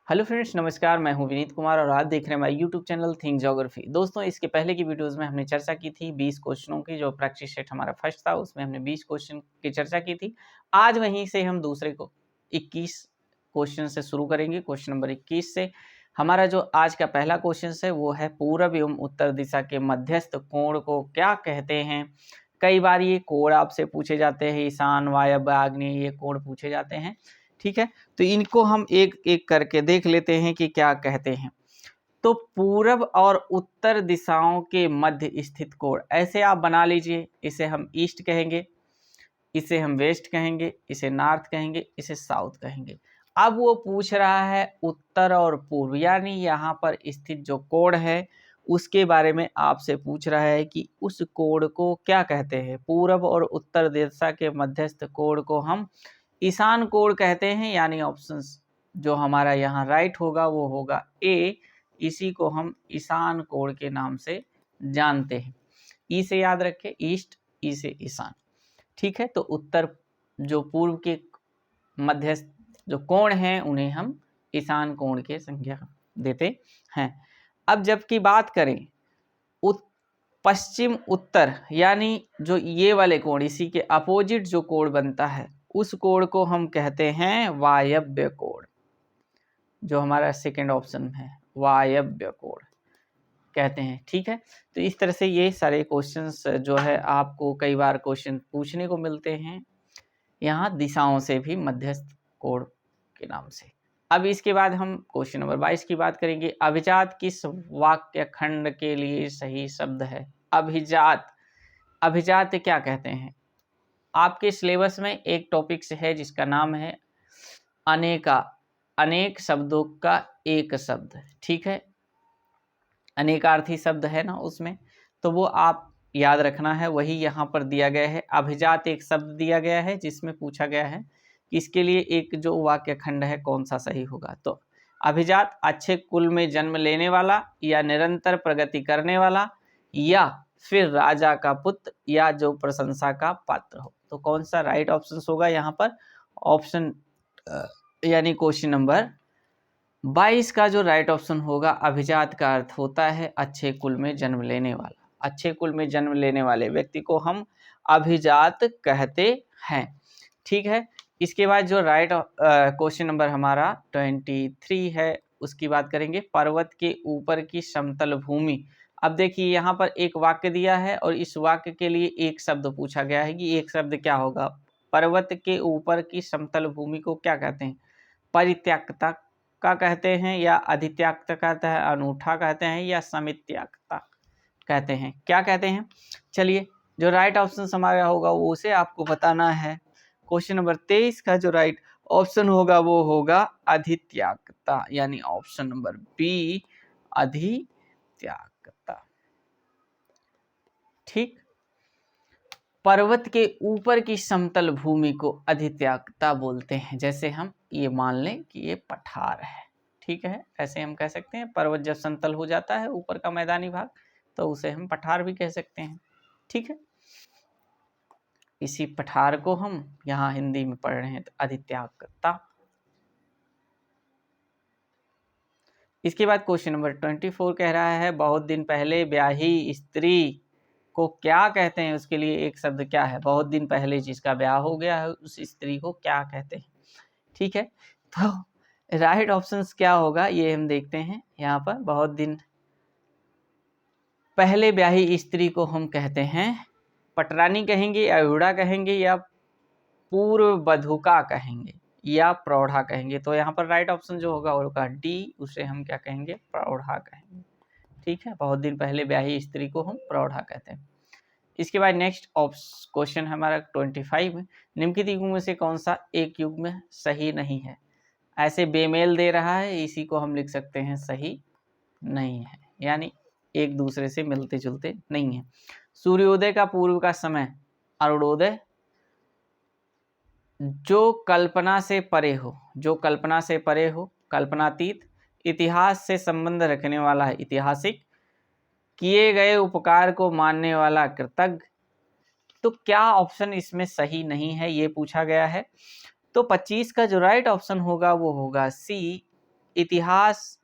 Hello friends, नमस्कार। मैं हूं विनीत कुमार और आप देख रहे हैं हमारे यूट्यूब चैनल थिंक ज्योग्राफी। दोस्तों, इसके पहले की वीडियोस में हमने चर्चा की थी 20 क्वेश्चनों की। जो प्रैक्टिस सेट हमारा फर्स्ट था उसमें हमने 20 क्वेश्चन की चर्चा की थी। आज वहीं से हम दूसरे को 21 क्वेश्चन से शुरू करेंगे। क्वेश्चन नंबर 21 से हमारा जो आज का पहला क्वेश्चन है वो है पूर्व एवं उत्तर दिशा के मध्यस्थ कोण को क्या कहते हैं। कई बार ये कोण आपसे पूछे जाते हैं, ईशान, वायव्य, आग्नेय, ये कोण पूछे जाते हैं। ठीक है, तो इनको हम एक एक करके देख लेते हैं कि क्या कहते हैं। तो पूरब और उत्तर दिशाओं के मध्य स्थित कोण ऐसे आप बना लीजिए। इसे हम ईस्ट कहेंगे, इसे हम वेस्ट कहेंगे, इसे नॉर्थ कहेंगे, इसे साउथ कहेंगे। अब वो पूछ रहा है उत्तर और पूर्व, यानी यहाँ पर स्थित जो कोण है उसके बारे में आपसे पूछ रहा है कि उस कोण को क्या कहते हैं। पूरब और उत्तर दिशा के मध्यस्थ कोण को हम ईशान कोण कहते हैं, यानी ऑप्शंस जो हमारा यहाँ राइट होगा वो होगा ए। इसी को हम ईशान कोण के नाम से जानते हैं। ई से याद रखें ईस्ट, ई से ईशान। ठीक है, तो उत्तर जो पूर्व के मध्यस्थ जो कोण हैं उन्हें हम ईशान कोण के संज्ञा देते हैं। अब जबकि बात करें पश्चिम उत्तर, यानी जो ये वाले कोण, इसी के अपोजिट जो कोण बनता है उस कोण को हम कहते हैं वायव्य कोण। जो हमारा सेकंड ऑप्शन है वायव्य कोण कहते हैं। ठीक है, तो इस तरह से ये सारे क्वेश्चंस जो है आपको कई बार क्वेश्चन पूछने को मिलते हैं यहाँ दिशाओं से भी मध्यस्थ कोण के नाम से। अब इसके बाद हम क्वेश्चन नंबर 22 की बात करेंगे। अभिजात किस वाक्य खंड के लिए सही शब्द है। अभिजात, अभिजात क्या कहते हैं। आपके सिलेबस में एक टॉपिक है जिसका नाम है अनेका, अनेक शब्दों का एक शब्द। ठीक है, अनेकार्थी शब्द है ना उसमें, तो वो आप याद रखना है। वही यहाँ पर दिया गया है। अभिजात एक शब्द दिया गया है जिसमें पूछा गया है कि इसके लिए एक जो वाक्य खंड है कौन सा सही होगा। तो अभिजात अच्छे कुल में जन्म लेने वाला, या निरंतर प्रगति करने वाला, या फिर राजा का पुत्र, या जो प्रशंसा का पात्र हो। तो कौन सा राइट ऑप्शन होगा यहाँ पर। ऑप्शन यानी क्वेश्चन नंबर 22 का जो राइट ऑप्शन होगा, अभिजात का अर्थ होता है अच्छे कुल में जन्म लेने वाला। अच्छे कुल में जन्म लेने वाले व्यक्ति को हम अभिजात कहते हैं। ठीक है, इसके बाद जो राइट क्वेश्चन नंबर हमारा 23 है उसकी बात करेंगे। पर्वत के ऊपर की समतल भूमि। अब देखिए यहाँ पर एक वाक्य दिया है और इस वाक्य के लिए एक शब्द पूछा गया है कि एक शब्द क्या होगा। पर्वत के ऊपर की समतल भूमि को क्या कहते हैं। परित्यक्ता का कहते हैं, या अधित्याक्ता कहते हैं, अनूठा कहते हैं, या समित्याक्ता कहते हैं। क्या कहते हैं, चलिए जो राइट ऑप्शन हमारा होगा वो उसे आपको बताना है। क्वेश्चन नंबर 23 का जो राइट ऑप्शन होगा वो होगा अधित्याक्ता, यानी ऑप्शन नंबर बी, अधित्याक्ता। ठीक, पर्वत के ऊपर की समतल भूमि को अधित्याक्ता बोलते हैं। जैसे हम ये मान लें कि ये पठार है। ठीक है, ऐसे हम कह सकते हैं पर्वत जब समतल हो जाता है ऊपर का मैदानी भाग तो उसे हम पठार भी कह सकते हैं। ठीक है, इसी पठार को हम यहाँ हिंदी में पढ़ रहे हैं तो अधित्याक्ता। इसके बाद क्वेश्चन नंबर 24 कह रहा है बहुत दिन पहले ब्याही स्त्री को क्या कहते हैं। उसके लिए एक शब्द क्या है। बहुत दिन पहले जिसका ब्याह हो गया है उस स्त्री को क्या कहते हैं। ठीक है, तो राइट ऑप्शंस क्या होगा ये हम देखते हैं। यहाँ पर बहुत दिन पहले ब्याही स्त्री को हम कहते हैं पटरानी कहेंगे, अहुड़ा कहेंगे, या पूर्व बधुका कहेंगे, या प्रौढ़ा कहेंगे। तो यहाँ पर राइट ऑप्शन जो होगा वो होगा डी, उसे हम क्या कहेंगे, प्रौढ़ा कहेंगे। ठीक है, बहुत दिन पहले ब्याही स्त्री को हम प्रौढ़ा कहते हैं। इसके बाद नेक्स्ट क्वेश्चन हमारा 25 में, निम्नलिखित युग्म में से कौन सा एक युग्म सही नहीं है। ऐसे बेमेल दे रहा है, इसी को हम लिख सकते हैं सही नहीं है, यानी एक दूसरे से मिलते जुलते नहीं है। सूर्योदय का पूर्व का समय अरुणोदय, जो कल्पना से परे हो, जो कल्पना से परे हो, कल्पनातीत, इतिहास से संबंध रखने वाला है ऐतिहासिक, किए गए उपकार को मानने वाला कृतज्ञ। तो क्या ऑप्शन इसमें सही नहीं है ये पूछा गया है। तो 25 का जो राइट ऑप्शन होगा वो होगा सी, इतिहास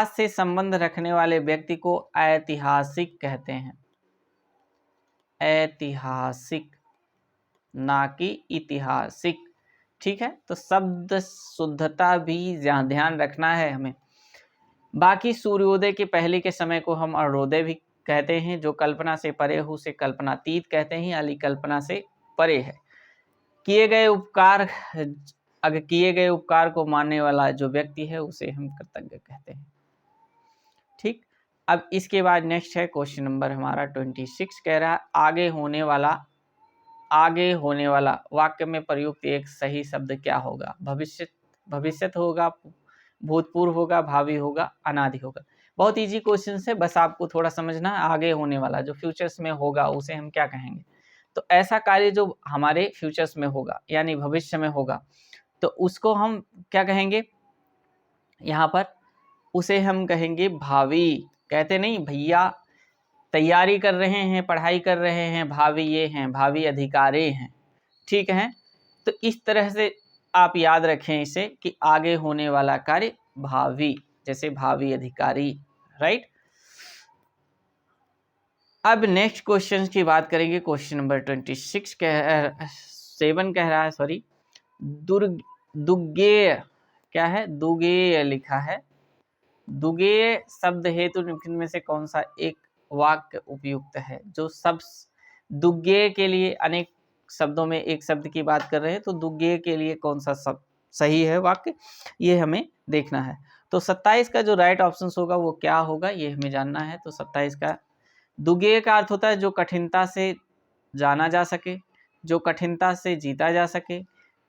से संबंध रखने वाले व्यक्ति को ऐतिहासिक कहते हैं। ऐतिहासिक, ना कि ऐतिहासिक। ठीक है, तो शब्द शुद्धता भी ध्यान रखना है हमें। बाकी सूर्योदय के पहले के समय को हम अरुणोदय भी कहते हैं। जो कल्पना से परे हो उसे कल्पनातीत कहते हैं, यानी कल्पना से परे है। किए गए उपकार को मानने वाला जो व्यक्ति है उसे हम कृतज्ञ कहते हैं। ठीक, अब इसके बाद नेक्स्ट है क्वेश्चन नंबर हमारा 26 कह रहा है आगे होने वाला वाक्य में प्रयुक्त एक सही शब्द क्या होगा। भविष्य होगा, भूतपूर्व होगा, भावी होगा, अनादि होगा। बहुत इजी क्वेश्चन है, बस आपको थोड़ा समझना है। आगे होने वाला जो फ्यूचर्स में होगा उसे हम क्या कहेंगे। तो ऐसा कार्य जो हमारे फ्यूचर्स में होगा यानी भविष्य में होगा तो उसको हम क्या कहेंगे, यहाँ पर उसे हम कहेंगे भावी। कहते नहीं भैया तैयारी कर रहे हैं, पढ़ाई कर रहे हैं, भावी ये हैं, भावी अधिकारी हैं। ठीक है, तो इस तरह से आप याद रखें इसे कि आगे होने वाला कार्य भावी, जैसे भावी अधिकारी। राइट, अब नेक्स्ट क्वेश्चन की बात करेंगे। क्वेश्चन नंबर 26 कह रहा है, सॉरी, दुर्गेय क्या है, दुगेय लिखा है। दुगेय शब्द हेतु निम्न में से कौन सा एक वाक्य उपयुक्त है। जो सब दुगेय के लिए अनेक शब्दों में एक शब्द की बात कर रहे हैं, तो दुगेय के लिए कौन सा शब्द सही है वाक्य, ये हमें देखना है। तो 27 का जो राइट ऑप्शन होगा वो क्या होगा, ये हमें जानना है। तो 27 का दुगेय का अर्थ होता है जो कठिनता से जाना जा सके, जो कठिनता से जीता जा सके,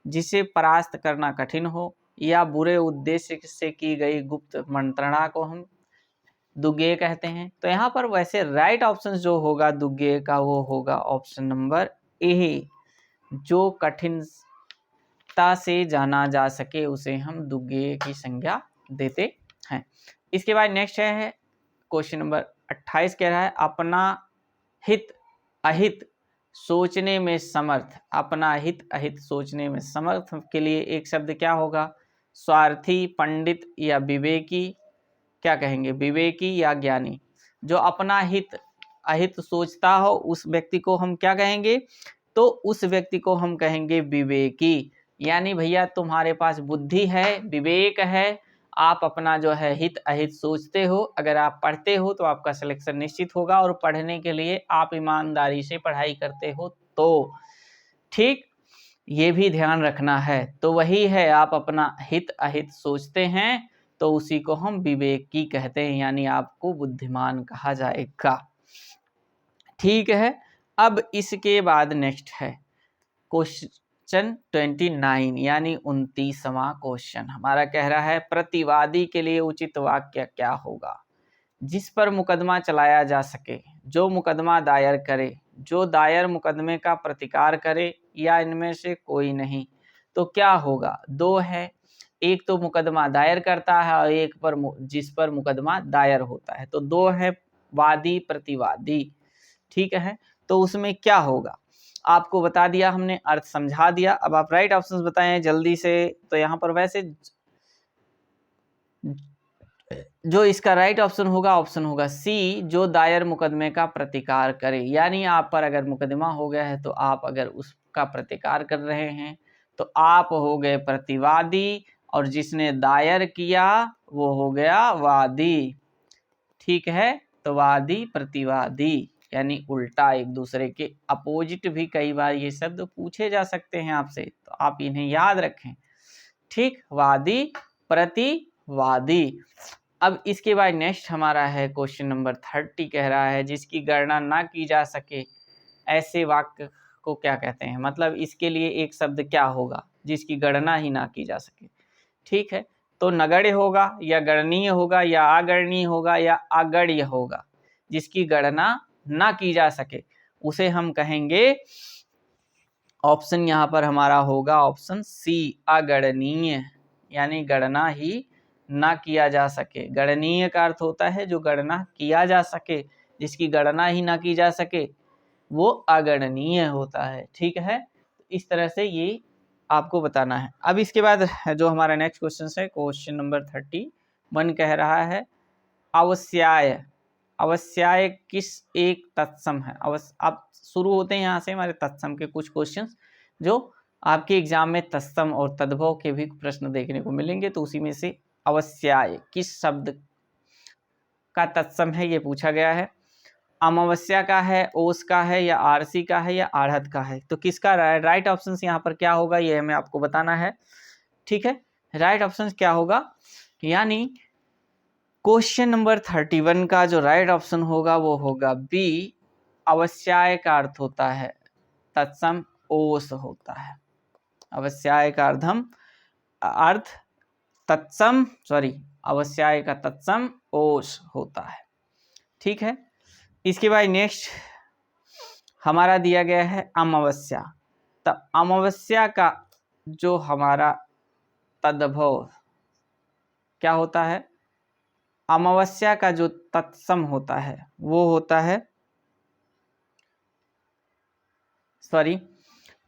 जिसे परास्त करना कठिन हो, या बुरे उद्देश्य से की गई गुप्त मंत्रणा को हम दुगेय कहते हैं। तो यहाँ पर वैसे राइट ऑप्शन जो होगा दुगेय का वो होगा ऑप्शन नंबर ए, जो कठिनता से जाना जा सके उसे हम दुगेय की संज्ञा देते हैं। इसके बाद नेक्स्ट है क्वेश्चन नंबर 28 कह रहा है अपना हित अहित सोचने में समर्थ। अपना हित अहित सोचने में समर्थ के लिए एक शब्द क्या होगा, स्वार्थी, पंडित या विवेकी। क्या कहेंगे, विवेकी या ज्ञानी। जो अपना हित अहित सोचता हो उस व्यक्ति को हम क्या कहेंगे, तो उस व्यक्ति को हम कहेंगे विवेकी। यानी भैया तुम्हारे पास बुद्धि है, विवेक है, आप अपना जो है हित अहित सोचते हो। अगर आप पढ़ते हो तो आपका सिलेक्शन निश्चित होगा, और पढ़ने के लिए आप ईमानदारी से पढ़ाई करते हो तो। ठीक, ये भी ध्यान रखना है। तो वही है, आप अपना हित अहित सोचते हैं तो उसी को हम विवेकी कहते हैं, यानी आपको बुद्धिमान कहा जाएगा। ठीक है, अब इसके बाद नेक्स्ट है क्वेश्चन 29 यानी 29वां क्वेश्चन हमारा कह रहा है प्रतिवादी के लिए उचित वाक्य क्या होगा। जिस पर मुकदमा चलाया जा सके, जो मुकदमा दायर करे, जो दायर मुकदमे का प्रतिकार करे, या इनमें से कोई नहीं। तो क्या होगा, दो है, एक तो मुकदमा दायर करता है और एक पर जिस पर मुकदमा दायर होता है। तो दो है, वादी प्रतिवादी। ठीक है, तो उसमें क्या होगा आपको बता दिया हमने, अर्थ समझा दिया। अब आप राइट ऑप्शंस बताएं जल्दी से। तो यहाँ पर वैसे जो इसका राइट ऑप्शन होगा सी, जो दायर मुकदमे का प्रतिकार करे। यानी आप पर अगर मुकदमा हो गया है तो आप अगर उसका प्रतिकार कर रहे हैं तो आप हो गए प्रतिवादी, और जिसने दायर किया वो हो गया वादी। ठीक है, तो वादी प्रतिवादी यानी उल्टा, एक दूसरे के अपोजिट भी कई बार ये शब्द पूछे जा सकते हैं आपसे, तो आप इन्हें याद रखें। ठीक, वादी प्रतिवादी। अब इसके बाद नेक्स्ट हमारा है क्वेश्चन नंबर 30 कह रहा है जिसकी गणना ना की जा सके ऐसे वाक्य को क्या कहते हैं। मतलब इसके लिए एक शब्द क्या होगा जिसकी गणना ही ना की जा सके। ठीक है, तो नगण्य होगा या गणनीय होगा या अगणनीय होगा या अगण्य होगा। जिसकी गणना ना की जा सके उसे हम कहेंगे, ऑप्शन यहाँ पर हमारा होगा ऑप्शन सी, अगणनीय। यानी गणना ही ना किया जा सके। गणनीय का अर्थ होता है जो गणना किया जा सके, जिसकी गणना ही ना की जा सके वो अगणनीय होता है। ठीक है, इस तरह से ये आपको बताना है। अब इसके बाद जो हमारा नेक्स्ट क्वेश्चन है, क्वेश्चन नंबर 31 कह रहा है अवस्याय। अवस्याय किस एक तत्सम है? अब शुरू होते हैं यहाँ से हमारे तत्सम के कुछ क्वेश्चंस, जो आपके एग्जाम में तत्सम और तद्भव के भी प्रश्न देखने को मिलेंगे। तो उसी में से अवस्याय किस शब्द का तत्सम है ये पूछा गया है। अमावस्या का है, ओस का है, या आरसी का है, या आढ़त का है। तो किसका राइट ऑप्शन यहाँ पर क्या होगा ये हमें आपको बताना है। ठीक है, राइट ऑप्शन क्या होगा, यानी क्वेश्चन नंबर 31 का जो राइट ऑप्शन होगा वो होगा बी। अवस्याय का अर्थ होता है तत्सम ओस होता है। अवस्याय का अर्थ तत्सम अवस्याय का तत्सम ओस होता है। ठीक है, इसके बाद नेक्स्ट हमारा दिया गया है अमावस्या। तो अमावस्या का जो हमारा तद्भव क्या होता है, अमावस्या का जो तत्सम होता है वो होता है,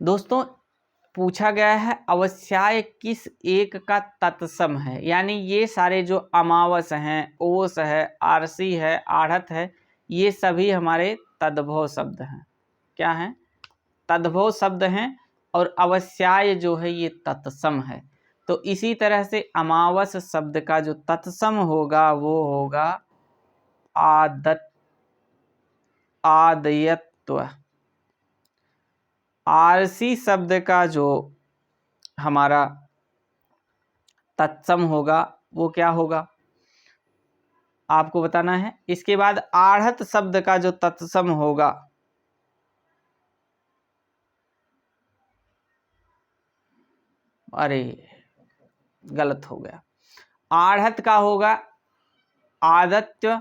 दोस्तों पूछा गया है अवस्याय किस एक का तत्सम है, यानी ये सारे जो अमावस हैं, ओस है, आरसी है, आढ़त है, ये सभी हमारे तद्भव शब्द हैं। क्या हैं? तद्भव शब्द हैं। और अवस्याय जो है ये तत्सम है। तो इसी तरह से अमावस शब्द का जो तत्सम होगा वो होगा आदयत्व। आरसी शब्द का जो हमारा तत्सम होगा वो क्या होगा आपको बताना है। इसके बाद आढ़त शब्द का जो तत्सम होगा, अरे गलत हो गया, आढ़त का होगा आदत्य,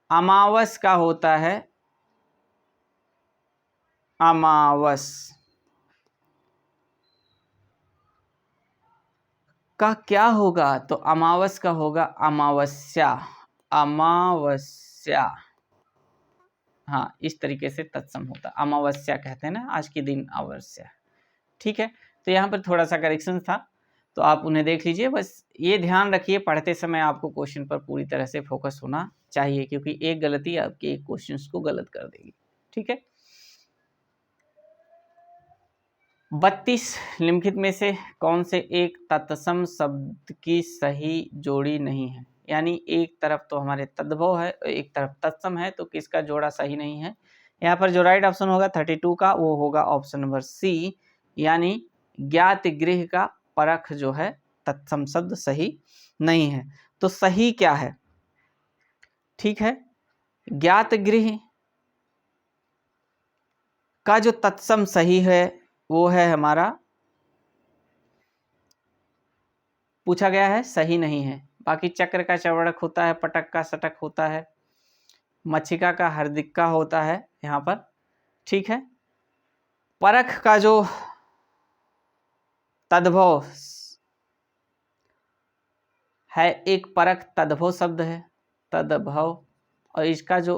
अमावस का होता है अमावस का क्या होगा, तो अमावस का होगा अमावस्या। अमावस्या, हाँ इस तरीके से तत्सम होता, अमावस्या कहते हैं ना आज के दिन अमावस्या। ठीक है, तो यहाँ पर थोड़ा सा करेक्शन था तो आप उन्हें देख लीजिए। बस ये ध्यान रखिए पढ़ते समय आपको क्वेश्चन पर पूरी तरह से फोकस होना चाहिए, क्योंकि एक गलती आपके एक क्वेश्चन को गलत कर देगी। ठीक है, 32 निम्नलिखित में से कौन से एक तत्सम शब्द की सही जोड़ी नहीं है, यानी एक तरफ तो हमारे तद्भव है एक तरफ तत्सम है, तो किसका जोड़ा सही नहीं है। यहाँ पर जो राइट ऑप्शन होगा 32 का वो होगा ऑप्शन नंबर सी, यानी ज्ञात गृह का परख जो है तत्सम शब्द सही नहीं है। तो सही क्या है? ठीक है, ज्ञात गृह का जो तत्सम सही है वो है हमारा, पूछा गया है सही नहीं है। बाकी चक्र का चवड़क होता है, पटक का सटक होता है, मच्छिका का हरदिक्का होता है यहाँ पर। ठीक है, परख का जो तद्भव है, एक परख तद्भव शब्द है तद्भव, और इसका जो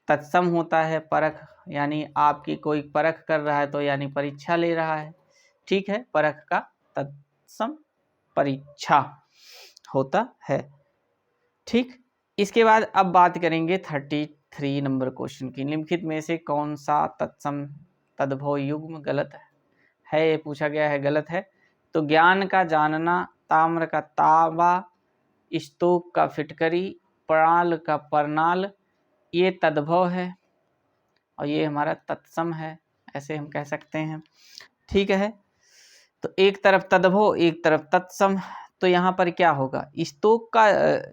तत्सम होता है परख, यानी आपकी कोई परख कर रहा है तो यानी परीक्षा ले रहा है। ठीक है, परख का तत्सम परीक्षा होता है। ठीक, इसके बाद अब बात करेंगे 33 नंबर क्वेश्चन की। निम्नलिखित में से कौन सा तत्सम तद्भव युग्म गलत है? ये पूछा गया है, गलत है। तो ज्ञान का जानना, ताम्र का तांबा, स्तूप का फिटकरी, प्राण का परनाल, ये तद्भव है और ये हमारा तत्सम है, ऐसे हम कह सकते हैं। ठीक है, तो एक तरफ तद्भव एक तरफ तत्सम, तो यहाँ पर क्या होगा, स्तूप का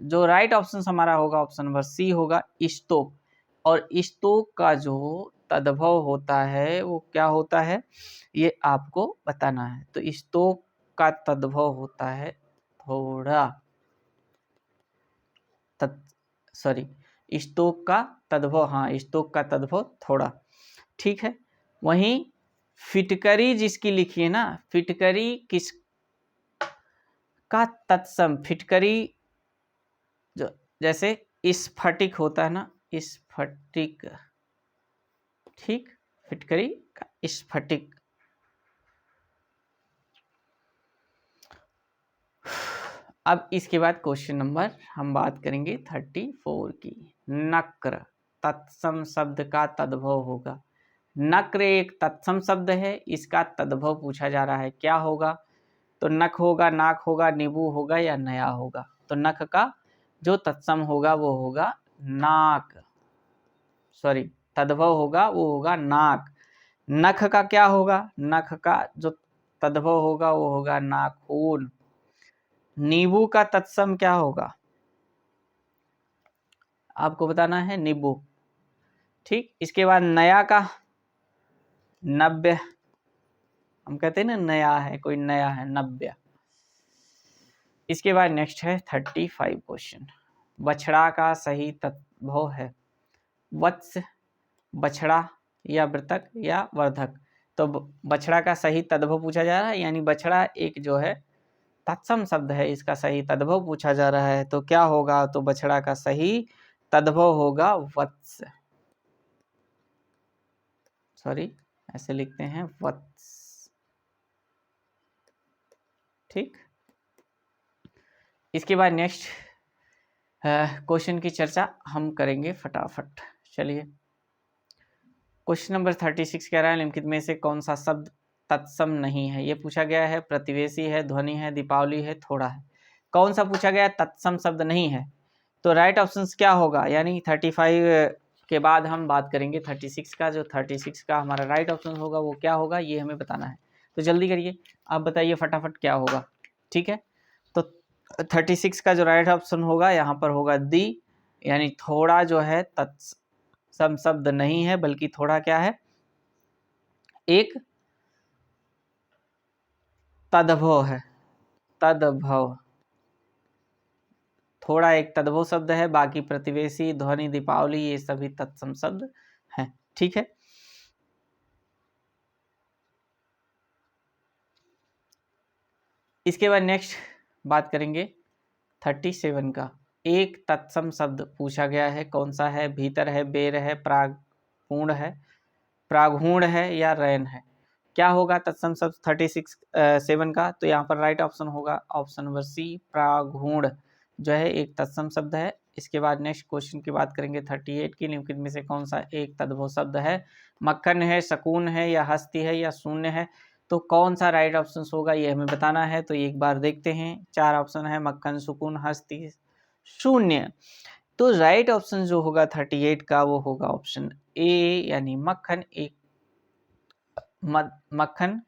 जो राइट ऑप्शन हमारा होगा ऑप्शन नंबर सी होगा स्तूप। और स्तूप का जो तद्भव होता है वो क्या होता है ये आपको बताना है। तो स्तूप का तद्भव होता है थोड़ा स्तूप का तद्भव, हाँ स्तूप का तद्भव थोड़ा। ठीक है, वहीं फिटकरी जिसकी लिखी है ना, फिटकरी किस का तत्सम, फिटकरी जो जैसे स्फटिक होता है ना, स्फटिक, ठीक, फिटकरी का स्फटिक अब इसके बाद क्वेश्चन नंबर हम बात करेंगे 34 की। नक्र तत्सम शब्द का तद्भव होगा। नक्र एक तत्सम शब्द है, इसका तद्भव पूछा जा रहा है, क्या होगा? तो नख होगा, नाक होगा, नींबू होगा या नया होगा? तो नख का जो तत्सम होगा वो होगा नाक, सॉरी तद्भव होगा वो होगा नाक। नख का क्या होगा? नख का जो तद्भव होगा वो होगा नाखून। नींबू का तत्सम क्या होगा? आपको बताना है नींबू। ठीक, इसके बाद नया का नव्य, हम कहते हैं ना नया है, कोई नया है, नव्य। इसके बाद नेक्स्ट है 35 क्वेश्चन। बछड़ा का सही तद्भव है। वत्स, बछड़ा या वृतक या वर्धक। तो बछड़ा का सही तद्भव पूछा जा रहा है, यानी बछड़ा एक जो है तत्सम शब्द है, इसका सही तद्भव पूछा जा रहा है। तो क्या होगा? तो बछड़ा का सही तद्भव होगा वत्स, सॉरी ऐसे लिखते हैं वत्स। ठीक, इसके बाद नेक्स्ट क्वेश्चन की चर्चा हम करेंगे फटाफट। चलिए, क्वेश्चन नंबर 36 कह रहा है निम्नलिखित में से कौन सा शब्द तत्सम नहीं है? ये पूछा गया है, प्रतिवेशी है, ध्वनि है, दीपावली है, थोड़ा है। कौन सा पूछा गया तत्सम शब्द नहीं है? तो राइट ऑप्शन क्या होगा? यानी 35 के बाद हम बात करेंगे 36 का। जो 36 का हमारा राइट ऑप्शन होगा वो क्या होगा, ये हमें बताना है। तो जल्दी करिए, आप बताइए फटाफट क्या होगा। ठीक है, तो 36 का जो राइट ऑप्शन होगा यहाँ पर होगा दी, यानी थोड़ा जो है तत्सम शब्द नहीं है, बल्कि थोड़ा क्या है, एक तद्भव है। तद्भव, थोड़ा एक तद्भव शब्द है, बाकी प्रतिवेशी, ध्वनि, दीपावली ये सभी तत्सम शब्द हैं। ठीक है, इसके बाद नेक्स्ट बात करेंगे 37 का। एक तत्सम शब्द पूछा गया है, कौन सा है? भीतर है, बेर है, प्रागपूर्ण है, प्रागूढ़ है या रैन है? क्या होगा तत्सम शब्द 37 का? तो यहाँ पर राइट ऑप्शन होगा ऑप्शन नंबर सी, प्रागूढ़ जो है एक तत्सम शब्द है। इसके बाद नेक्स्ट क्वेश्चन की बात करेंगे 38 की। निम्नलिखित में से कौन सा एक तद्भव शब्द है? मक्खन है, शकून है या हस्ती है या शून्य है? तो कौन सा राइट ऑप्शन होगा ये हमें बताना है। तो एक बार देखते हैं, 4 ऑप्शन है, मक्खन, सुकून, हस्ती, शून्य। तो राइट ऑप्शन जो होगा 38 का वो होगा ऑप्शन ए, यानी मक्खन एक मक्खन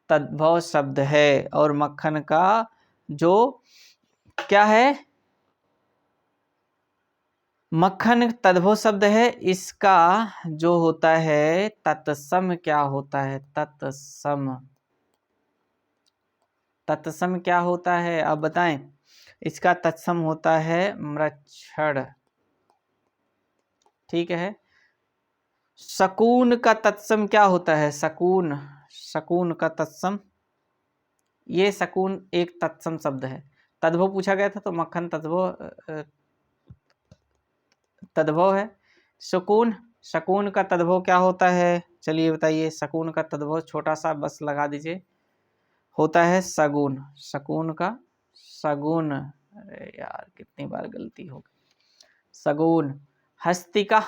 तद्भव शब्द है। और मक्खन का जो क्या है, मक्खन तद्भव शब्द है, इसका जो होता है तत्सम क्या होता है? तत्सम, तत्सम क्या होता है आप बताएं? इसका तत्सम होता है मृच्छर। ठीक है, शकून का तत्सम क्या होता है? शकून, शकून का तत्सम, ये शकून एक तत्सम शब्द है। तद्भव पूछा गया था तो मक्खन तद्भव तद्भव है। शकून, शकून का तद्भव क्या होता है? चलिए बताइए, शकून का तद्भव छोटा सा बस लगा दीजिए, होता है सगुन। शकून का सगुन, अरे यार कितनी बार गलती हो गई, सगुन। हस्ती का,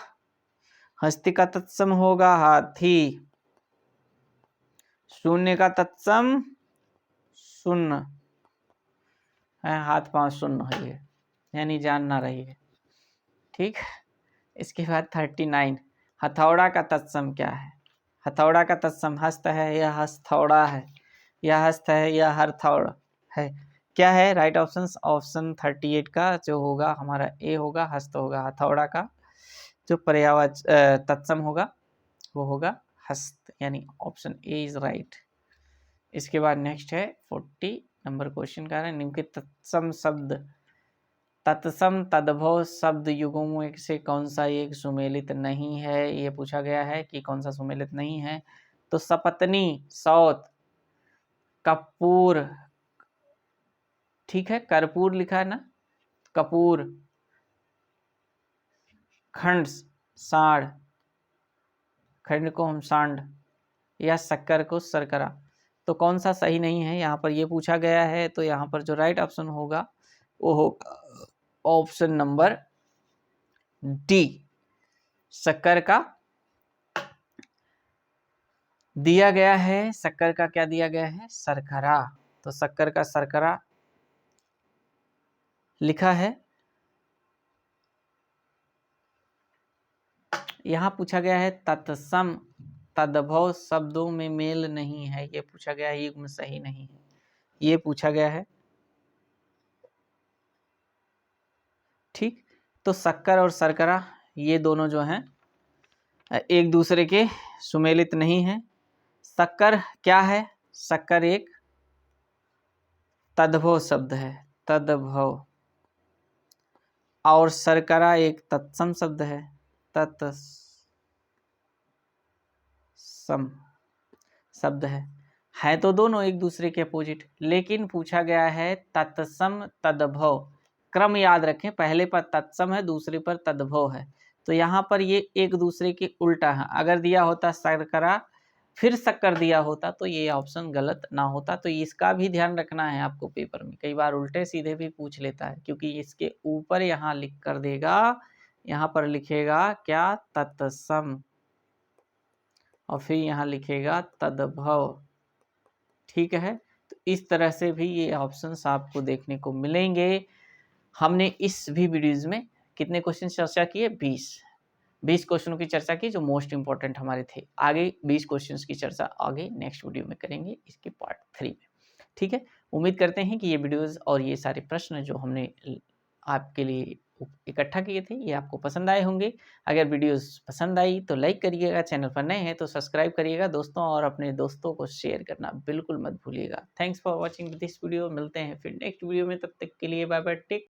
हस्ती का तत्सम होगा हाथी। शून्य का तत्सम शून्य है, हाथ पांव शून्य है, यानी जान ना रही है। ठीक, इसके बाद 39, हथौड़ा का तत्सम क्या है? हथौड़ा का तत्सम हस्त है या हस्थौड़ा है, या हस्त है या हरथौड़ है? क्या है राइट ऑप्शन? ऑप्शन 38 का जो होगा हमारा ए होगा, हस्त होगा। हथौड़ा का जो पर्यायवाची तत्सम होगा वो होगा हस्त, यानी ऑप्शन ए इज राइट। इसके बाद नेक्स्ट है 40 नंबर क्वेश्चन का है, निम्नलिखित तत्सम शब्द, तत्सम तद्भव शब्द युग्मों से कौन सा एक सुमेलित नहीं है? ये पूछा गया है कि कौन सा सुमेलित नहीं है। तो सपत्नी, सौत, कपूर, ठीक है, कर्पूर लिखा है ना, कपूर, खंड, साढ़, खंड को हम सांड, या शक्कर को शर्करा। तो कौन सा सही नहीं है, यहाँ पर ये पूछा गया है। तो यहाँ पर जो राइट ऑप्शन होगा वो होगा ऑप्शन नंबर डी, शक्कर का दिया गया है। शक्कर का क्या दिया गया है? शर्करा। तो शक्कर का शर्करा लिखा है। यहाँ पूछा गया है तत्सम तद्भव शब्दों में मेल नहीं है, ये पूछा गया है। युग्म सही नहीं है, ये पूछा गया है। ठीक, तो शक्कर और शर्करा ये दोनों जो हैं एक दूसरे के सुमेलित नहीं है। शक्कर क्या है? शक्कर एक तद्भव शब्द है, तद्भव, और शर्करा एक तत्सम शब्द है, तत्सम शब्द है तो दोनों एक दूसरे के अपोजिट, लेकिन पूछा गया है तत्सम तद्भव। क्रम याद रखें, पहले पर तत्सम है, दूसरे पर तद्भव है, तो यहाँ पर ये एक दूसरे के उल्टा है। अगर दिया होता शर्करा फिर शक्कर दिया होता तो ये ऑप्शन गलत ना होता। तो इसका भी ध्यान रखना है आपको, पेपर में कई बार उल्टे सीधे भी पूछ लेता है, क्योंकि इसके ऊपर यहाँ लिख कर देगा, यहाँ पर लिखेगा क्या? तत्सम, और फिर यहाँ लिखेगा तद्भव। ठीक है, तो इस तरह से भी ये ऑप्शंस आपको देखने को मिलेंगे। हमने इस भी वीडियोज में कितने क्वेश्चन चर्चा किए? 20 क्वेश्चनों की चर्चा की, जो मोस्ट इंपॉर्टेंट हमारे थे। आगे 20 क्वेश्चंस की चर्चा आगे नेक्स्ट वीडियो में करेंगे, इसके पार्ट 3 में। ठीक है, उम्मीद करते हैं कि ये वीडियोस और ये सारे प्रश्न जो हमने आपके लिए इकट्ठा किए थे ये आपको पसंद आए होंगे। अगर वीडियोस पसंद आई तो लाइक करिएगा, चैनल पर नए हैं तो सब्सक्राइब करिएगा दोस्तों, और अपने दोस्तों को शेयर करना बिल्कुल मत भूलिएगा। Thanks for watching this video. मिलते हैं फिर नेक्स्ट वीडियो में, तब तक के लिए बाय बाय, टेक